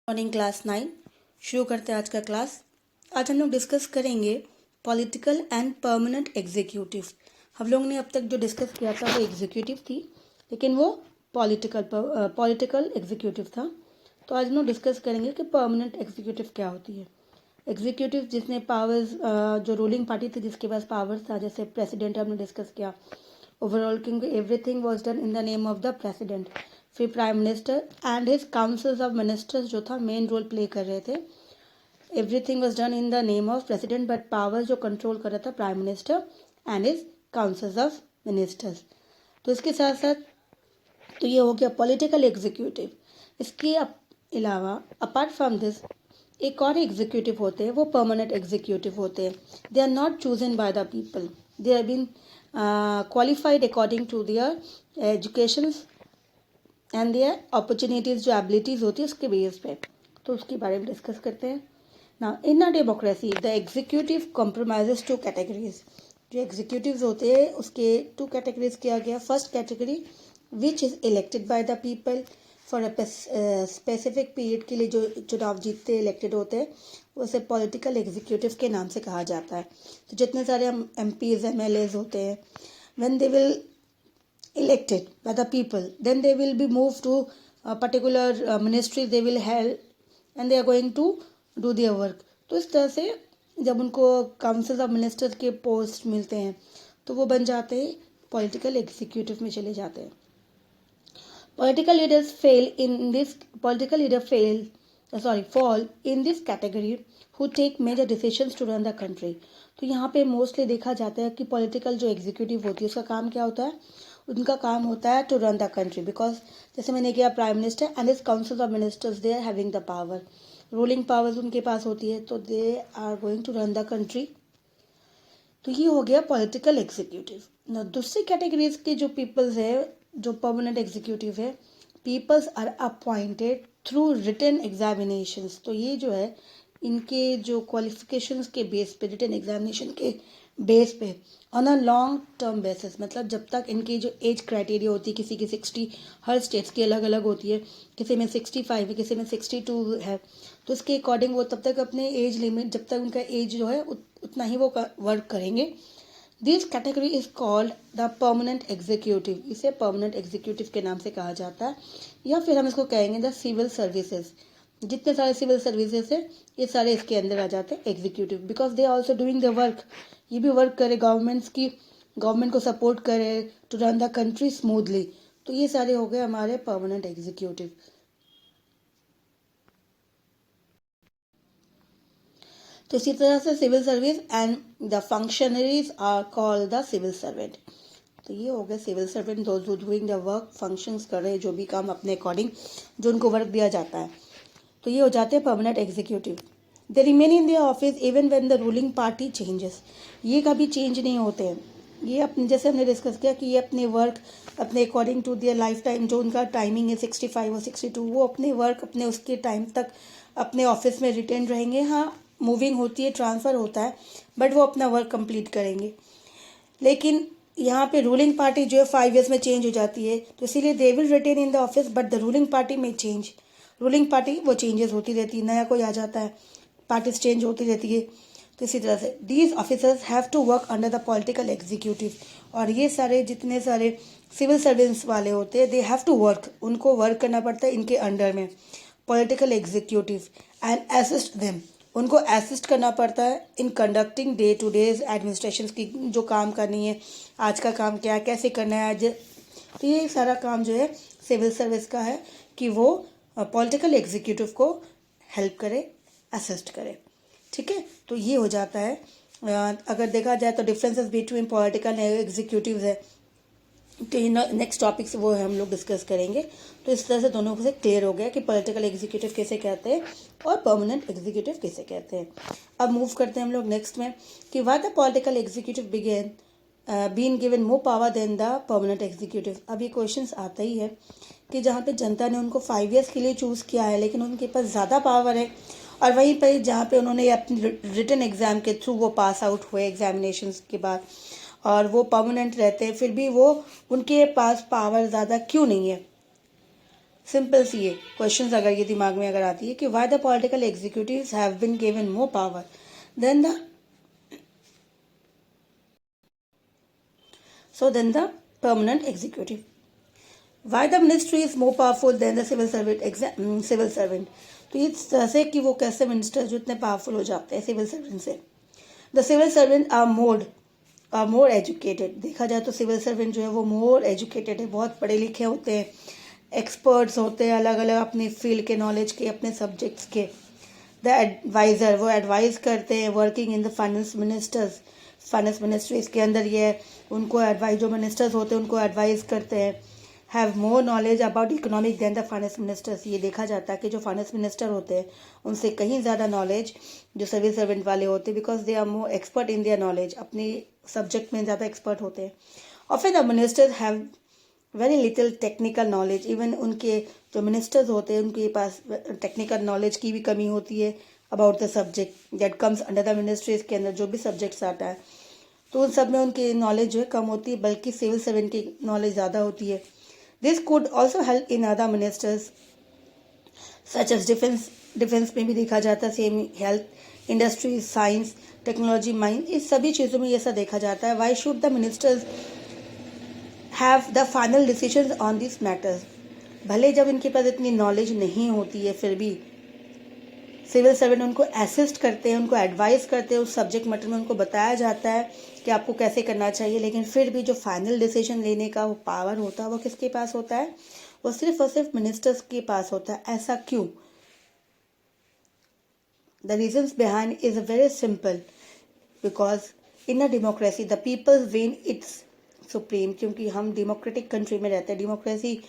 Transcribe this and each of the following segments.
Morning class 9 शुरू करते हैं आज का क्लास। आज हम लोग डिस्कस करेंगे पॉलिटिकल एंड परमानेंट एग्जीक्यूटिव। हम लोग ने अब तक जो डिस्कस किया था वो एग्जीक्यूटिव थी, लेकिन वो पॉलिटिकल एग्जीक्यूटिव था। तो आज हम लोग डिस्कस करेंगे कि परमानेंट एग्जीक्यूटिव क्या होती है। एग्जीक्यूटिव जिसने पावर्स, जो रूलिंग पार्टी थी जिसके पास पावर्स था, जैसे प्रेसिडेंट हमने डिस्कस किया। ओवरऑल क्योंकि everything was done in the name of the president. फिर prime minister and his councils of ministers जो था मेन रोल प्ले कर रहे थे। Everything was done in the name of president, but power जो control कर रहा था prime minister and his councils of ministers. तो इसके साथ साथ तो ये हो गया पॉलिटिकल एग्जीक्यूटिव। इसके अलावा अपार्ट फ्रॉम दिस एक और एग्जीक्यूटिव होते हैं, वो परमानेंट एग्जीक्यूटिव होते हैं। They are not chosen by the people, they have been qualified according to their education and their opportunities, जो एबिलिटीज़ होती है उसके बेस पे। तो उसके बारे में डिस्कस करते हैं ना। In a democracy the executive compromises two categories. जो एग्जीक्यूटिव होते हैं उसके टू कैटेगरीज किया गया। First category which is elected by the people for a specific period के लिए जो चुनाव जीतते इलेक्टेड होते हैं उसे पॉलिटिकल एग्जीक्यूटिव के नाम से कहा जाता है। तो जितने सारे एम पीज MLAs होते हैं, when they will elected by the people, then they will be moved to a particular ministry they will held and they are going to do their work. तो इस तरह से जब उनको काउंसिल ऑफ मिनिस्टर्स के post मिलते हैं तो वो बन जाते हैं पॉलिटिकल एग्जीक्यूटिव में चले जाते हैं। Political leaders fall in this category who take major decisions to run the country. तो यहाँ पे मोस्टली देखा जाता है कि पॉलिटिकल जो एग्जीक्यूटिव होती है उसका काम क्या होता है। उनका काम होता है to run the country, because जैसे मैंने किया prime minister and his council of ministers they are having the power, ruling powers उनके पास होती है, तो they are going to run the country. तो ये हो गया पॉलिटिकल एग्जीक्यूटिव। दूसरी कैटेगरीज के जो पीपल्स है, जो परमानेंट एग्जीक्यूटिव है, peoples are appointed through written examinations. तो ये जो है इनके जो क्वालिफिकेशंस के बेस पे, रिटन एग्जामिनेशन के बेस पे, on a long term basis, मतलब जब तक इनकी जो एज क्राइटेरिया होती है, किसी की 60, हर स्टेट्स की अलग अलग होती है, किसी में 65 है, किसी में 62 है, तो उसके अकॉर्डिंग वो तब तक अपने एज लिमिट, जब तक उनका एज जो है उतना ही वो वर्क करेंगे। This category is called the permanent executive. इसे परमानेंट एग्जीक्यूटिव के नाम से कहा जाता है, या फिर हम इसको कहेंगे द सिविल सर्विसेज। जितने सारे सिविल सर्विसेज है ये सारे इसके अंदर आ जाते हैं executive, because they are also doing the work. ये भी वर्क करे, गवर्नमेंट को सपोर्ट करे to run the country smoothly. तो ये सारे हो गए हमारे परमानेंट एग्जीक्यूटिव। तो इसी तरह से civil service and the functionaries are called the civil servant. तो ये हो गया civil servant, those who doing the work, functions कर रहे हैं जो भी काम अपने अकॉर्डिंग जो उनको वर्क दिया जाता है। तो ये हो जाते हैं permanent executive. They remain in their office even when the ruling party changes. ये कभी चेंज नहीं होते हैं। ये अपने, जैसे हमने डिस्कस किया कि ये अपने वर्क अपने according to their life time, जो उनका टाइमिंग है 65 और 62, वो अपने वर्क अपने उसके टाइम तक अपने ऑफिस में रिटेन रहेंगे। हाँ, मूविंग होती है, ट्रांसफ़र होता है, बट वो अपना वर्क कंप्लीट करेंगे। लेकिन यहाँ पे रूलिंग पार्टी जो है 5 ईयर्स में चेंज हो जाती है, तो इसीलिए they will retain in the office but the ruling party में चेंज। रूलिंग पार्टी वो चेंजेस होती रहती है, नया कोई आ जाता है, पार्टीज चेंज होती रहती है। तो इसी तरह से these officers have to work under the political executive. और ये सारे जितने सारे सिविल सर्विस वाले होते हैं, दे हैव टू वर्क, उनको वर्क करना पड़ता है इनके अंडर में, political executive, and assist them, उनको असिस्ट करना पड़ता है in conducting day two days administration की, जो काम करनी है, आज का काम क्या है, कैसे करना है आज। तो ये सारा काम जो है सिविल सर्विस का है कि वो पॉलिटिकल एग्जीक्यूटिव को हेल्प करे, असिस्ट करे। ठीक है, तो ये हो जाता है। अगर देखा जाए तो differences between political and executive है, तो नेक्स्ट टॉपिक्स वो हम लोग डिस्कस करेंगे। तो इस तरह से दोनों से क्लियर हो गया कि पॉलिटिकल एग्जीक्यूटिव कैसे कहते हैं और परमानेंट एग्जीक्यूटिव कैसे कहते हैं। अब मूव करते हैं हम लोग नेक्स्ट में कि why the political executive began been given more power than the permanent executive. अब ये क्वेश्चन आता ही है कि जहाँ पे जनता ने उनको 5 ईयर्स के लिए चूज़ किया है, लेकिन उनके पास ज़्यादा पावर है, और वहीं पर जहाँ पे उन्होंने अपनी रिटन एग्ज़ाम के थ्रू वो पास आउट हुए एग्जामिनेशन के बाद, और वो परमानेंट रहते हैं, फिर भी वो उनके पास पावर ज़्यादा क्यों नहीं है। सिंपल सी है क्वेश्चंस अगर ये दिमाग में अगर आती है कि why the political executives have been given more power than the permanent executive. Why the ministry is more powerful than the civil servant? तो इस तरह से कि वो कैसे मिनिस्टर जो इतने पावरफुल हो जाते हैं सिविल सर्वेंट से. The civil servant are more educated. देखा जाए तो सिविल सर्वेंट जो है वो मोर एजुकेटेड है, बहुत पढ़े लिखे होते हैं, एक्सपर्ट्स होते हैं अलग अलग अपने फील्ड के नॉलेज के, अपने सब्जेक्ट्स के. द एडवाइज़र, वो एडवाइज करते हैं, working in the finance ministries के अंदर ये उनको एडवाइज, जो मिनिस्टर्स होते हैं उनको एडवाइज करते हैं. Have more knowledge about economic than the finance ministers. ये देखा जाता है कि जो फाइनेंस मिनिस्टर होते हैं उनसे कहीं ज़्यादा नॉलेज जो सिविल सर्वेंट वाले होते हैं, because they are more expert in their knowledge, अपनी सब्जेक्ट में ज़्यादा एक्सपर्ट होते हैं. Often the ministers have very little technical knowledge. Even उनके जो मिनिस्टर्स होते हैं उनके पास टेक्निकल नॉलेज की भी कमी होती है about the subject that comes under the ministries के अंदर जो भी सब्जेक्ट्स आता है, तो उन सब में उनकी नॉलेज जो है कम होती है, बल्कि सिविल सर्वेंट की नॉलेज ज़्यादा होती है. This could also help in other ministers such as defence में भी देखा जाता है, same health, industry, science, technology, mines, इस सभी चीज़ों में ये सब देखा जाता है. Why should the ministers have the final decision on this matters. भले जब इनके पास इतनी नॉलेज नहीं होती है फिर भी सिविल सर्वेंट उनको असिस्ट करते हैं, उनको एडवाइस करते हैं, उस सब्जेक्ट मैटर में उनको बताया जाता है कि आपको कैसे करना चाहिए, लेकिन फिर भी जो फाइनल डिसीजन लेने का वो पावर होता है वो किसके पास होता है? वो सिर्फ और सिर्फ मिनिस्टर्स के पास होता है. ऐसा क्यों? The reasons behind is very simple, because in a democracy the peoples when it's supreme. क्योंकि हम डेमोक्रेटिक कंट्री में रहते हैं, democracy,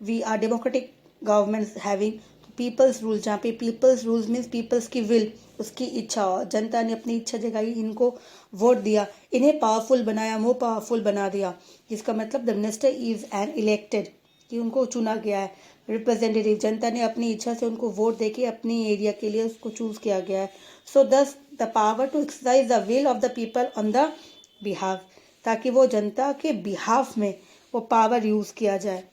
we are democratic governments having peoples rule, जहाँ पे पीपल्स रूल्स मीन्स पीपल्स की विल, उसकी इच्छा, जनता ने अपनी इच्छा जगाई, इनको वोट दिया, इन्हें पावरफुल बनाया, मोर पावरफुल बना दिया, जिसका मतलब the minister is an elected, कि उनको चुना गया है, रिप्रेजेंटेटिव, जनता ने अपनी इच्छा से उनको वोट देके अपनी एरिया के लिए उसको चूज किया गया है. So thus the power to exercise the will of the people on the behalf, ताकि वो जनता के बिहाफ में वो पावर यूज किया जाए.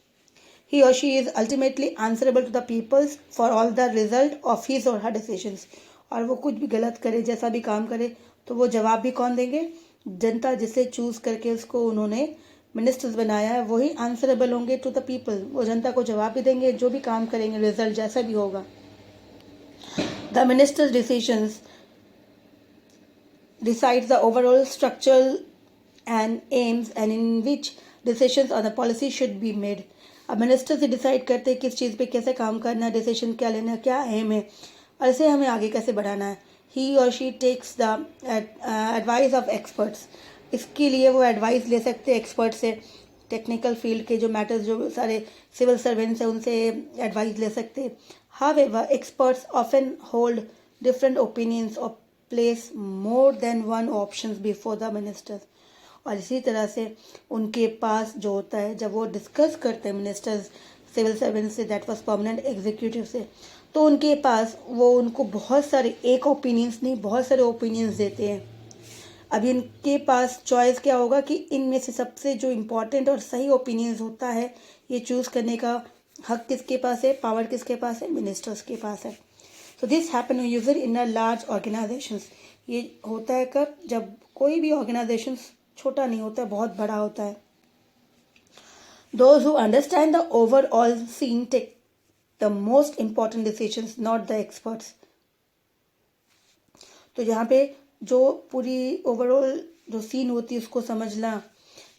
He or she is ultimately answerable to the peoples for all the result of his or her decisions. और वो कुछ भी गलत करे, जैसा भी काम करे, तो वो जवाब भी कौन देंगे? जनता जिसे चूज करके उसको उन्होंने मिनिस्टर्स बनाया है वही आंसरेबल होंगे टू द पीपल. वो जनता को जवाब भी देंगे, जो भी काम करेंगे, रिजल्ट जैसा भी होगा. The ministers decisions decides the overall structural and aims and in which decisions on the policy should be made. अब मिनिस्टर से डिसाइड करते हैं किस चीज़ पे कैसे काम करना है, डिसीजन क्या लेना है, क्या एम है, और इसे हमें आगे कैसे बढ़ाना है. ही और she takes the advice of experts. इसके लिए वो एडवाइस ले सकते हैं एक्सपर्ट से, टेक्निकल फील्ड के जो मैटर्स, जो सारे सिविल सर्वेंट्स हैं उनसे एडवाइस ले सकते हैं. However experts often hold different opinions और place more than one options before the ministers. और इसी तरह से उनके पास जो होता है, जब वो डिस्कस करते हैं मिनिस्टर्स सिविल सर्वेंट से, दैट वाज परमानेंट एग्जीक्यूटिव से, तो उनके पास वो उनको बहुत सारे, एक ओपिनियंस नहीं, बहुत सारे ओपिनियंस देते हैं. अब इनके पास चॉइस क्या होगा कि इनमें से सबसे जो इम्पोर्टेंट और सही ओपिनियंस होता है, ये चूज़ करने का हक किसके पास है, पावर किसके पास है? मिनिस्टर्स के पास है. So this happen usually in a large organisations. ये होता है कब? जब कोई भी ऑर्गेनाइजेशन छोटा नहीं होता है, बहुत बड़ा होता है. Those who understand the overall scene take the most important decisions, not the experts. तो यहाँ पे जो पूरी ओवरऑल जो सीन होती है उसको समझना,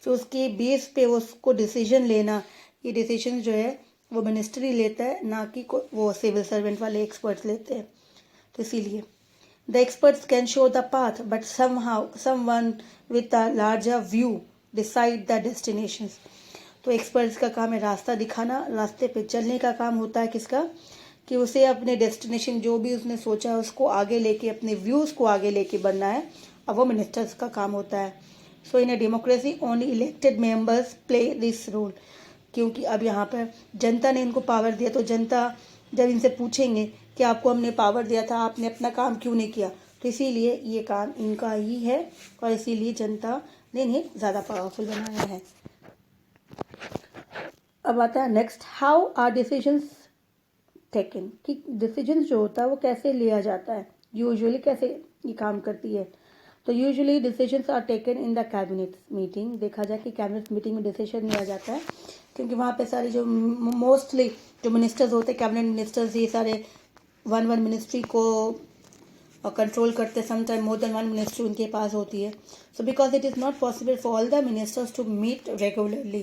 फिर उसके बेस पे उसको डिसीजन लेना, ये डिसीजन जो है वो मिनिस्टर ही लेता है, ना कि वो सिविल सर्वेंट वाले एक्सपर्ट्स लेते हैं. तो इसीलिए the experts can show the path, but somehow someone with a larger view decide the destinations. तो एक्सपर्ट्स का काम है रास्ता दिखाना, रास्ते पे चलने का काम होता है किसका? कि उसे अपने डेस्टिनेशन जो भी उसने सोचा है उसको आगे लेके, अपने व्यूज़ को आगे लेके बढ़ना है, और वो मिनिस्टर्स का काम होता है. So in a democracy only elected members play this role. क्योंकि अब यहाँ पर जनता ने इनको पावर दिया, तो जनता जब इनसे पूछेंगे कि आपको हमने पावर दिया था, आपने अपना काम क्यों नहीं किया, तो इसीलिए ये काम इनका ही है, और इसीलिए जनता ने इन्हें ज़्यादा पावरफुल बनाया है. अब आता है next, how are decisions taken, कि डिसीजन जो होता है वो कैसे लिया जाता है, यूजुअली कैसे ये काम करती है। तो usually decisions are taken in the cabinet meeting. देखा जाए कि कैबिनेट मीटिंग में डिसीजन लिया जाता है, क्योंकि वहाँ पे सारे जो मोस्टली जो मिनिस्टर्स होते हैं, कैबिनेट मिनिस्टर्स, ये सारे वन मिनिस्ट्री को कंट्रोल करते, sometime more than one ministry उनके पास होती है। So because it is not possible for all the ministers to meet regularly,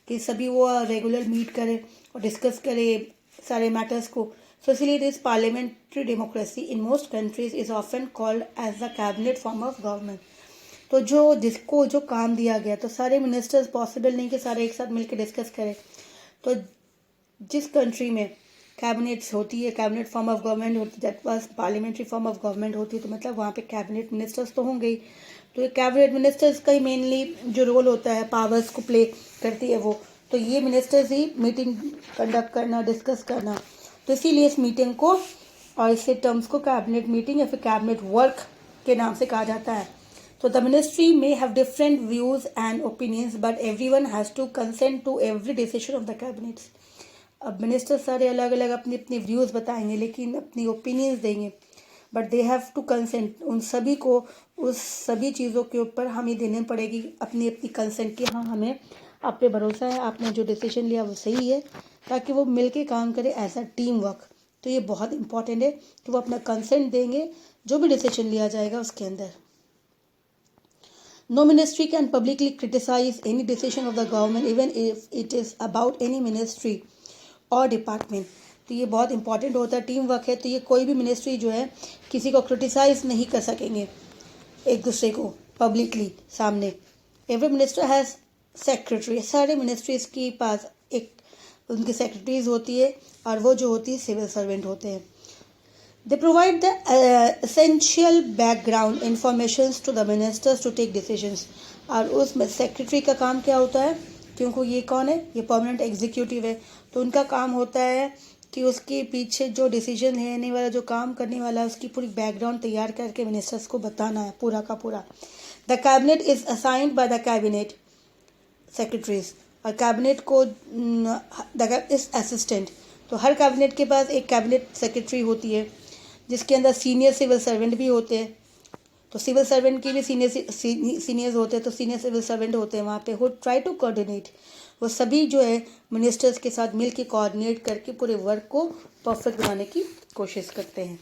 कि सभी वो रेगुलर मीट करे और डिस्कस करे सारे मैटर्स को। सो इसलिए it is parliamentary democracy in most countries is often called as the cabinet form of government. तो जो जिसको जो काम दिया गया, तो सारे मिनिस्टर्स पॉसिबल नहीं कि सारे एक साथ मिलकर डिस्कस करें। तो जिस कंट्री में कैबिनेट्स होती है, कैबिनेट फॉर्म ऑफ गवर्नमेंट होती है, that was parliamentary form of government होती है, तो मतलब वहाँ पे कैबिनेट मिनिस्टर्स तो होंगे ही। तो ये कैबिनेट मिनिस्टर्स का ही मेनली जो रोल होता है, पावर्स को प्ले करती है वो, तो ये मिनिस्टर्स ही मीटिंग कंडक्ट करना, डिस्कस करना। तो इसीलिए इस मीटिंग को और इसके टर्म्स को कैबिनेट मीटिंग या फिर कैबिनेट वर्क के नाम से कहा जाता है। तो the ministry may have different views and opinions, but everyone has to consent to every decision of the cabinets. अब मिनिस्टर सारे अलग अलग अपने अपने व्यूज़ बताएंगे, लेकिन अपनी ओपिनियंस देंगे, but they have to consent. उन सभी को उस सभी चीज़ों के ऊपर हमें देनी पड़ेगी अपनी अपनी कंसेंट कि हाँ, हमें आप पे भरोसा है, आपने जो डिसीजन लिया वो सही है, ताकि वो मिलके काम करे एज अ टीम वर्क। तो ये बहुत इंपॉर्टेंट है कि वो अपना कंसेंट देंगे जो भी डिसीजन लिया जाएगा उसके अंदर। No ministry can publicly criticize any decision of the government, even if it is about any ministry और डिपार्टमेंट। तो ये बहुत इंपॉर्टेंट होता है, टीम वर्क है। तो ये कोई भी मिनिस्ट्री जो है किसी को क्रिटिसाइज नहीं कर सकेंगे एक दूसरे को पब्लिकली सामने। एवरी मिनिस्टर हैज़ सेक्रेटरी, सारे मिनिस्ट्रीज के पास एक उनकी सेक्रेटरीज होती है, और वो जो होती है सिविल सर्वेंट होते हैं। They provide the essential background informations to the ministers to take decisions। और उसमें सेक्रेटरी का काम क्या होता है, क्योंकि ये कौन है, ये परमानेंट एग्जीक्यूटिव है, तो उनका काम होता है कि उसके पीछे जो डिसीजन लेने वाला, जो काम करने वाला, उसकी पूरी बैकग्राउंड तैयार करके मिनिस्टर्स को बताना है पूरा का पूरा। The cabinet is assigned by the cabinet secretaries, और कैबिनेट को इज असिस्टेंट। तो हर कैबिनेट के पास एक कैबिनेट सेक्रेटरी होती है, जिसके अंदर सीनियर सिविल सर्वेंट भी होते हैं। तो सिविल सर्वेंट की भी सीनियर्स होते हैं, तो सीनियर सिविल सर्वेंट होते हैं वहाँ पे, वो ट्राई टू कोऑर्डिनेट, वो सभी जो है मिनिस्टर्स के साथ मिल के कोऑर्डिनेट करके पूरे वर्क को परफेक्ट बनाने की कोशिश करते हैं।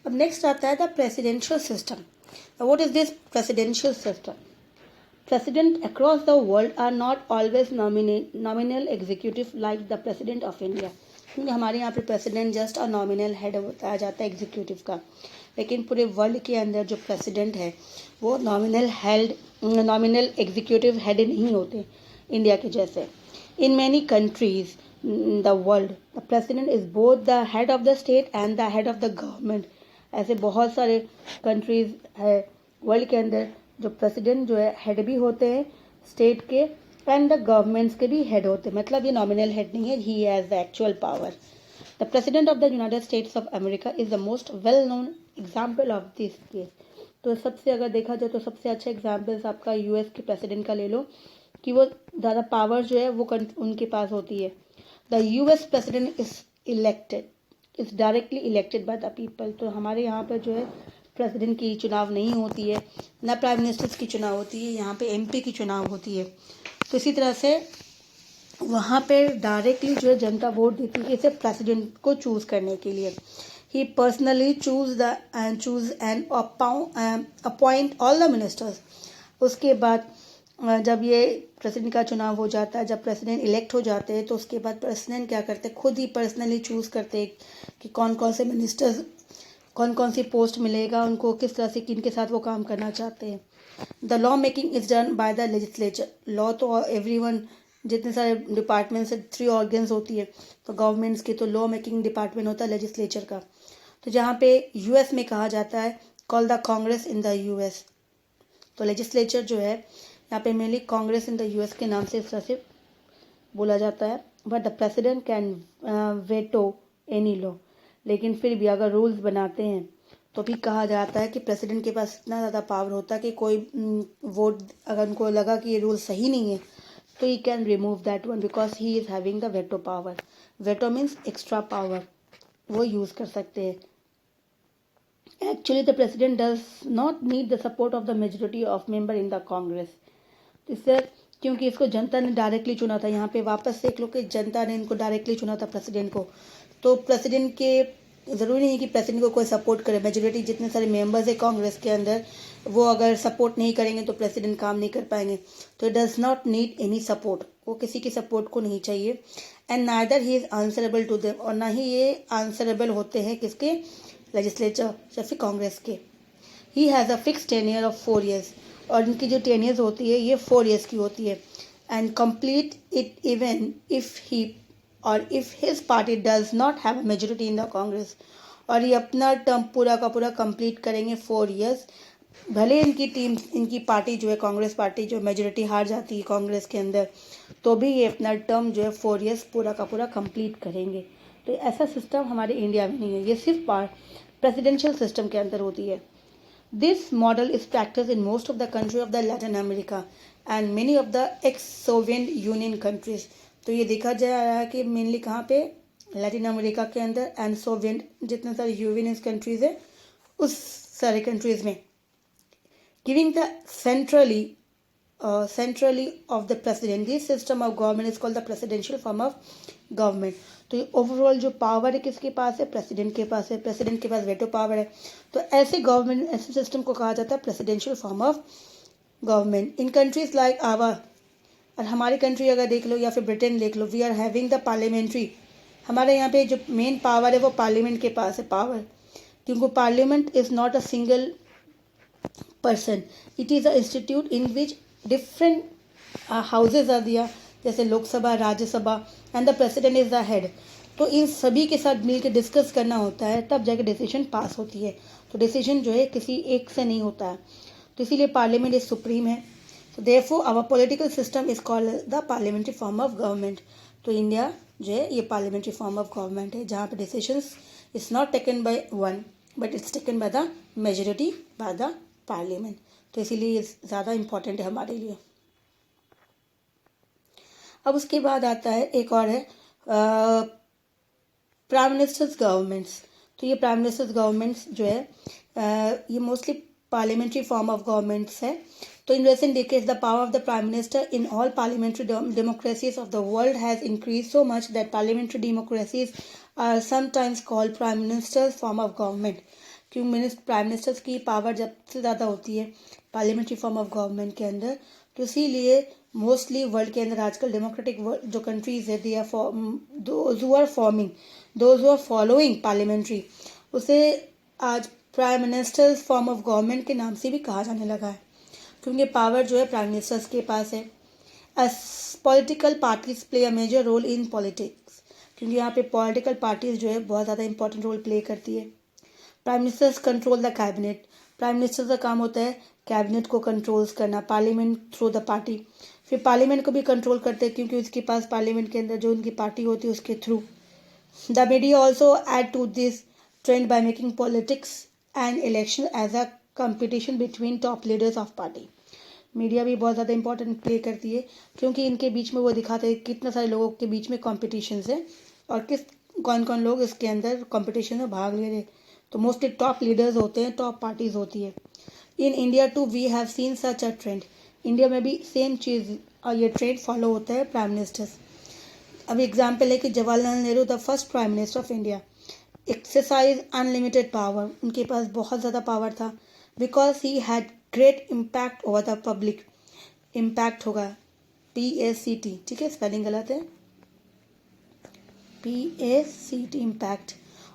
अब नेक्स्ट आता है the presidential system. What is this presidential system? Presidents across the world are not always nominal executive like the President of India। क्योंकि हमारे यहाँ पे प्रेसिडेंट जस्ट और नॉमिनल हेड बताया जाता है एग्जीक्यूटिव का, लेकिन पूरे वर्ल्ड के अंदर जो प्रेसिडेंट है वो नॉमिनल एग्जीक्यूटिव हेड नहीं होते इंडिया के जैसे। In many countries the world the president is both the head of the state and the head of the government. ऐसे बहुत सारे कंट्रीज है वर्ल्ड के अंदर जो प्रेसिडेंट जो है हेड भी होते हैं स्टेट के, एंड द गवर्नमेंट्स के भी हेड होते हैं। मतलब ये नॉमिनल हेड नहीं है, he has the actual power. The president of the United states of America is the most well known example of this case. तो सबसे अगर देखा जाए तो सबसे अच्छा एग्जाम्पल्स आपका यूएस के प्रेसिडेंट का ले लो, कि वो ज़्यादा पावर जो है वो उनके पास होती है। The US president is directly elected by the people. तो हमारे यहाँ पर जो है प्रेसिडेंट की चुनाव नहीं होती है, ना प्राइम मिनिस्टर्स की चुनाव होती है, यहाँ पे एमपी की चुनाव होती है। तो इसी तरह से वहाँ पे डायरेक्टली जो है जनता वोट देती है इसे प्रेसिडेंट को चूज़ करने के लिए। He personally choose and appoint all the ministers. उसके बाद जब ये प्रेसिडेंट का चुनाव हो जाता है, जब प्रेसिडेंट इलेक्ट हो जाते हैं, तो उसके बाद प्रेसिडेंट क्या करते हैं, खुद ही पर्सनली चूज़ करते हैं कि कौन कौन से मिनिस्टर्स, कौन कौन सी पोस्ट मिलेगा उनको, किस तरह से किन के साथ वो काम करना चाहते हैं। The law making is done by the legislature. Law तो एवरीवन, जितने सारे डिपार्टमेंट से 3 ऑर्गन्स होती है, तो गवर्नमेंट्स की तो लॉ मेकिंग डिपार्टमेंट होता है लेजिस्लेचर का। तो जहाँ पे यूएस में कहा जाता है call the Congress in the US. तो लेजिस्लेचर जो है यहाँ पे mainly Congress in the US के नाम से इस तरह से बोला जाता है। But the president can veto any law. लेकिन फिर भी अगर रूल्स बनाते हैं तो भी कहा जाता है कि प्रेसिडेंट के पास इतना ज़्यादा पावर होता है कि कोई वोट अगर उनको लगा कि ये रूल सही नहीं है तो he can remove that one because he is having the veto power. Veto means extra power, वो यूज कर सकते हैं. Actually the president does not need the support of the majority of member in the Congress. इससे क्योंकि इसको जनता ने directly चुना था. यहाँ पे वापस से एक लोग कि जनता ने इनको डायरेक्टली चुना था प्रेसिडेंट को. तो प्रेसिडेंट के ज़रूरी नहीं है कि प्रेसिडेंट को कोई सपोर्ट करे. मेजोरिटी जितने सारे मेंबर्स है कांग्रेस के अंदर, वो अगर सपोर्ट नहीं करेंगे तो प्रेसिडेंट काम नहीं कर पाएंगे. तो it does not need any support, वो किसी की सपोर्ट को नहीं चाहिए. And neither he is answerable to them, और ना ही ये आंसरेबल होते हैं किसके, लेजिस्लेचर या फिर कांग्रेस के. He has a fix tenure of 4 years, और इनकी जो टेन्योर्स होती है ये 4 years की होती है. And complete it even if he or if his party does not have a majority in the Congress. और ये अपना टर्म पूरा का पूरा कंप्लीट करेंगे 4 years. भले इनकी टीम, इनकी पार्टी जो है कांग्रेस पार्टी जो मेजोरिटी हार जाती है कांग्रेस के अंदर, तो भी ये अपना टर्म जो है 4 years पूरा का पूरा कंप्लीट करेंगे. तो ऐसा सिस्टम हमारे इंडिया में नहीं है, ये सिर्फ प्रेसिडेंशियल सिस्टम के अंदर होती है. This model is practiced in most of the countries of the Latin America and many of the ex-Soviet Union countries. तो ये देखा जा रहा है कि मेनली कहाँ पे, लैटिन अमेरिका के अंदर एंड सोवियत जितने सारे यूनियन कंट्रीज है उस सारे कंट्रीज में. Giving the centrally of the president. This system of government is called the presidential form of government. तो ये ओवरऑल जो पावर है किसके पास है, प्रेसिडेंट के पास है. प्रेसिडेंट के पास वेटो पावर है. तो ऐसे गवर्नमेंट, ऐसे सिस्टम को कहा जाता है presidential form of government. In countries like our, और हमारी कंट्री अगर देख लो या फिर ब्रिटेन देख लो, we are having the parliamentary. हमारे यहाँ पे जो मेन पावर है वो पार्लियामेंट के पास है पावर, क्योंकि parliament is not a single person. It is an institute in which different houses are there, जैसे Lok Sabha, Rajya Sabha, and the president is the head. तो इन सभी के साथ मिलकर डिस्कस करना होता है, तब जाके डिसीजन पास होती है. तो डिसीजन जो है किसी एक से नहीं होता है, तो इसीलिए पार्लियामेंट इज सुप्रीम है. तो therefore our political system is called the parliamentary form of government. तो इंडिया जो है ये पार्लियामेंट्री फॉर्म ऑफ गवर्नमेंट है, जहाँ पे decisions is not taken by one but it's taken by the majority, by the parliament. तो इसीलिए ये ज़्यादा इम्पोर्टेंट है हमारे लिए. अब उसके बाद आता है एक और है प्राइम मिनिस्टर्स गवर्नमेंट्स. तो ये प्राइम मिनिस्टर्स गवर्नमेंट्स जो है ये mostly parliamentary form of governments है. तो इन recent decades the power of the prime minister in all parliamentary democracies of the world has increased so much that parliamentary democracies are sometimes called prime minister's form of government. क्योंकि prime ministers की power जब से ज़्यादा होती है parliamentary form of government के अंदर, तो इसीलिए मोस्टली वर्ल्ड के अंदर आजकल डेमोक्रेटिक जो कंट्रीज है, they are those who are following parliamentary, उसे आज prime ministers form of government के नाम से भी कहा जाने लगा है, क्योंकि पावर जो है प्राइम मिनिस्टर्स के पास है. As political parties play a major role in politics, क्योंकि यहाँ पे पॉलिटिकल पार्टीज जो है बहुत ज़्यादा इंपॉर्टेंट रोल प्ले करती है. Prime ministers control the cabinet. Prime minister का काम होता है कैबिनेट को कंट्रोल्स करना, पार्लियामेंट थ्रू द पार्टी. फिर पार्लियामेंट को भी कंट्रोल करते हैं क्योंकि उसके पास पार्लियामेंट के अंदर जो उनकी पार्टी होती है उसके थ्रू. The media also add to this trend by making politics and election as a competition between top leaders of party. Media भी बहुत ज़्यादा इंपॉर्टेंट प्ले करती है, क्योंकि इनके बीच में वो दिखाते हैं कितने सारे लोगों के बीच में कॉम्पिटिशन है और कौन कौन लोग इसके अंदर कॉम्पिटिशन में भाग ले रहे. तो मोस्टली टॉप लीडर्स होते हैं, टॉप पार्टीज होती है. In India too we have seen such a trend. India में भी सेम चीज़ और ये ट्रेंड फॉलो होता है प्राइम मिनिस्टर्स. अब एग्जाम्पल है कि Jawaharlal Nehru the first prime minister of India exercise unlimited power. उनके पास बहुत ज़्यादा पावर था because he had great impact over the public. Impact होगा PACT, ठीक है, स्पेलिंग गलत है, PACT, impact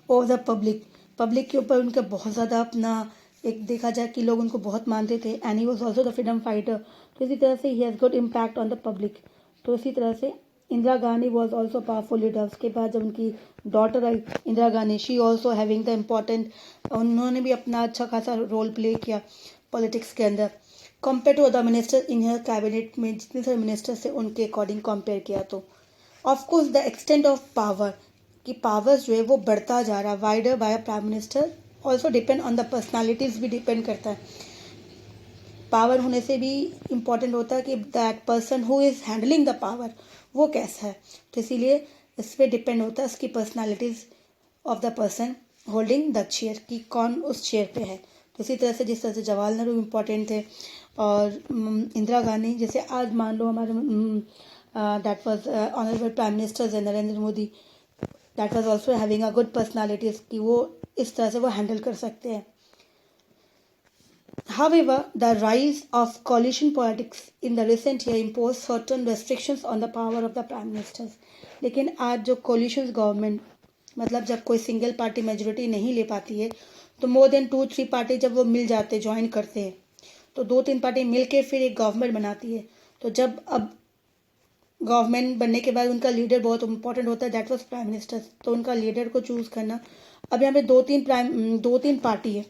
over the public. Public के ऊपर उनका बहुत ज़्यादा अपना एक देखा जाए कि लोग उनको बहुत मानते थे. And he was also the freedom fighter. तो इसी तरह से he has good impact on the public. तो इसी तरह से Indira Gandhi was also powerful leader. उसके बाद जब उनकी daughter I Indira Gandhi, she also having the important, उन्होंने भी अपना अच्छा खासा रोल प्ले किया पॉलिटिक्स के अंदर. Compare to other minister in her cabinet में जितने सारे मिनिस्टर्स थे उनके अकॉर्डिंग कंपेयर किया तो of course the extent of power कि पावर्स जो है वो बढ़ता जा रहा है wider by prime minister. Also depend on the personalities भी डिपेंड करता है. पावर होने से भी इम्पॉर्टेंट होता है कि that person who is handling the power वो कैसा है। तो इसीलिए इस पर डिपेंड होता है उसकी personalities of the person holding the chair, कि कौन उस चेयर पे है। तो इसी तरह से जिस तरह से जवाहरलाल नेहरू इम्पॉर्टेंट थे और इंदिरा गांधी, जैसे आज मान लो हमारे that was honourable prime minister Narendra Modi, that was also having a good personalities, कि वो इस तरह से वो हैंडल कर सकते हैं। However, the rise of coalition politics in the recent year imposed certain restrictions on the power of the prime ministers. लेकिन आज जो coalition government, मतलब जब कोई सिंगल पार्टी मेजोरिटी नहीं ले पाती है तो मोर देन 2-3 पार्टी जब वो मिल जाते, ज्वाइन करते हैं, तो 2-3 पार्टी मिल के फिर एक गवर्नमेंट बनाती है। तो जब अब गवर्नमेंट बनने के बाद उनका लीडर बहुत इंपॉर्टेंट होता है, दैट वाज प्राइम मिनिस्टर। तो उनका लीडर को चूज करना, अब यहाँ पे 2-3 पार्टी है,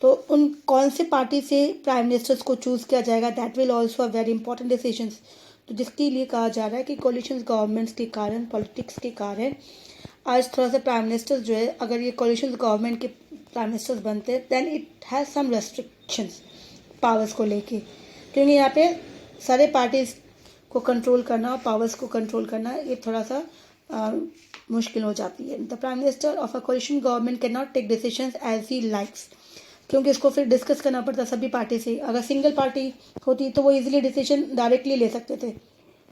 तो उन कौन से पार्टी से प्राइम मिनिस्टर्स को चूज किया जाएगा, that will also a very important decisions. तो जिसके लिए कहा जा रहा है कि कोलिशन गवर्नमेंट्स के कारण, पॉलिटिक्स के कारण आज थोड़ा सा प्राइम मिनिस्टर्स जो है, अगर ये कोलिशन गवर्नमेंट के प्राइम मिनिस्टर्स बनते हैं then it has some restrictions powers को लेके, क्योंकि यहाँ पे सारे पार्टीज को कंट्रोल करना और पावर्स को कंट्रोल करना ये थोड़ा सा मुश्किल हो जाती है। The prime minister of a coalition government can not take decisions as he likes, क्योंकि इसको फिर डिस्कस करना पड़ता सभी पार्टी से। अगर सिंगल पार्टी होती तो वो इजीली डिसीजन डायरेक्टली ले सकते थे,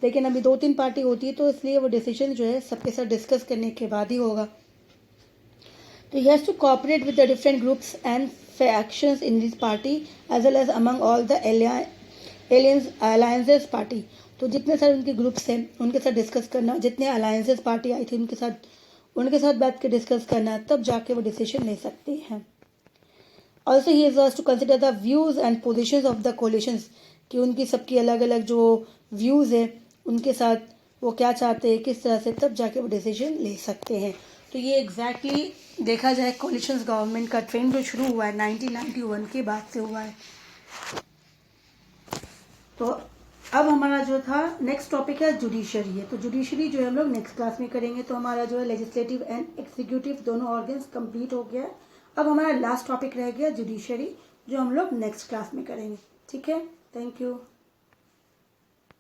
लेकिन अभी 2-3 पार्टी होती है तो इसलिए वो डिसीजन जो है सबके साथ डिस्कस करने के बाद ही होगा। तो he has to cooperate with the different groups and factions in this party as well as among all the alliances party. तो जितने सारे उनके ग्रुप्स हैं उनके साथ डिस्कस करना, जितने अलायंसेस पार्टी आई थी उनके साथ बैठ के डिस्कस करना, तब जाके वो डिसीजन ले सकते हैं। Also he is to consider the views and position of the coalitions, कि उनकी सबकी अलग अलग जो व्यूज है उनके साथ वो क्या चाहते हैं, किस तरह से, तब जाके वो डिसीजन ले सकते हैं। तो ये एग्जैक्टली देखा जाए कोलिशंस गवर्नमेंट का ट्रेंड जो शुरू हुआ है 1991 के बाद से हुआ है। तो अब हमारा जो था नेक्स्ट टॉपिक है जुडिशरी है। तो जुडिशरी जो है हम लोग नेक्स्ट क्लास में करेंगे। तो हमारा जो है लेजिस्लेटिव एंड एग्जीक्यूटिव दोनों ऑर्गन्स कंप्लीट हो गया है। अब हमारा लास्ट टॉपिक रह गया जुडिशरी, जो हम लोग नेक्स्ट क्लास में करेंगे। ठीक है, थैंक यू।